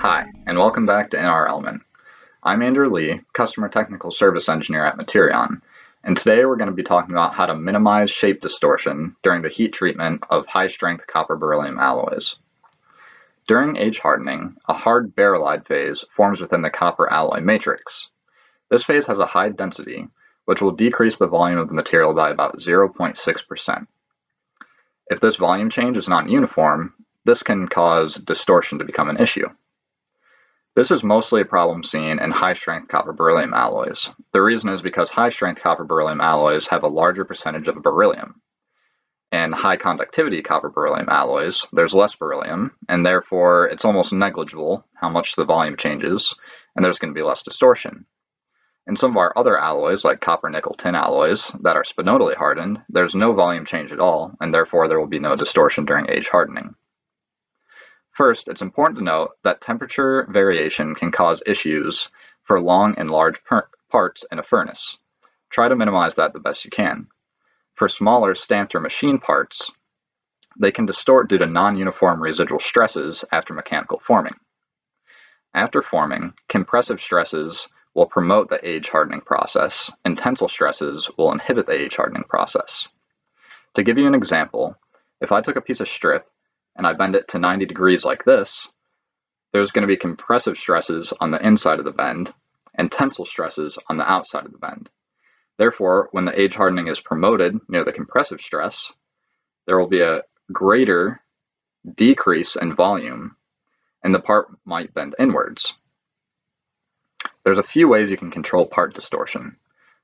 Hi, and welcome back to In Our Element. I'm Andrew Lee, Customer Technical Service Engineer at Materion, and today we're going to be talking about how to minimize shape distortion during the heat treatment of high-strength copper beryllium alloys. During age hardening, a hard berylide phase forms within the copper alloy matrix. This phase has a high density, which will decrease the volume of the material by about 0.6%. If this volume change is not uniform, this can cause distortion to become an issue. This is mostly a problem seen in high-strength copper beryllium alloys. The reason is because high-strength copper beryllium alloys have a larger percentage of beryllium. In high-conductivity copper beryllium alloys, there's less beryllium, and therefore it's almost negligible how much the volume changes, and there's going to be less distortion. In some of our other alloys, like copper nickel tin alloys that are spinodally hardened, there's no volume change at all, and therefore there will be no distortion during age hardening. First, it's important to note that temperature variation can cause issues for long and large parts in a furnace. Try to minimize that the best you can. For smaller stamped or machine parts, they can distort due to non-uniform residual stresses after mechanical forming. After forming, compressive stresses will promote the age hardening process, and tensile stresses will inhibit the age hardening process. To give you an example, if I took a piece of strip and I bend it to 90 degrees like this, there's going to be compressive stresses on the inside of the bend and tensile stresses on the outside of the bend. Therefore, when the age hardening is promoted near the compressive stress, there will be a greater decrease in volume and the part might bend inwards. There's a few ways you can control part distortion.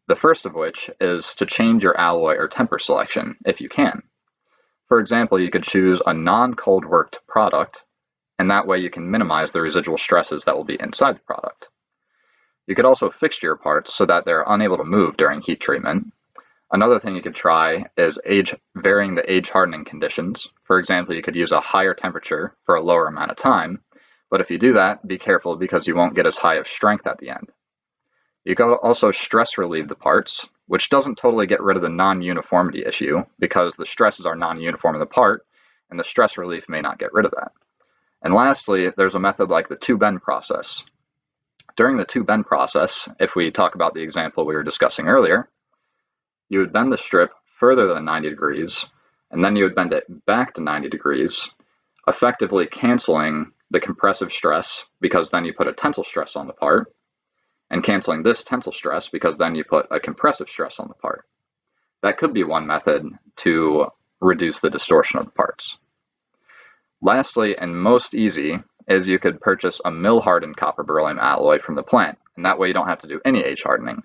The first of which is to change your alloy or temper selection if you can. For example, you could choose a non-cold worked product, and that way you can minimize the residual stresses that will be inside the product. You could also fixture your parts so that they're unable to move during heat treatment. Another thing you could try is varying the age hardening conditions. For example, you could use a higher temperature for a lower amount of time, but if you do that, be careful because you won't get as high of strength at the end. You can also stress relieve the parts, which doesn't totally get rid of the non-uniformity issue because the stresses are non-uniform in the part, and the stress relief may not get rid of that. And lastly, there's a method like the two-bend process. During the two-bend process, if we talk about the example we were discussing earlier, you would bend the strip further than 90 degrees, and then you would bend it back to 90 degrees, effectively canceling the compressive stress because then you put a tensile stress on the part, and canceling this tensile stress because then you put a compressive stress on the part. That could be one method to reduce the distortion of the parts. Lastly, and most easy, is you could purchase a mill-hardened copper beryllium alloy from the plant, and that way you don't have to do any age hardening.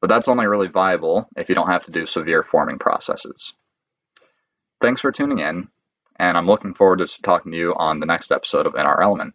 But that's only really viable if you don't have to do severe forming processes. Thanks for tuning in, and I'm looking forward to talking to you on the next episode of In Our Element.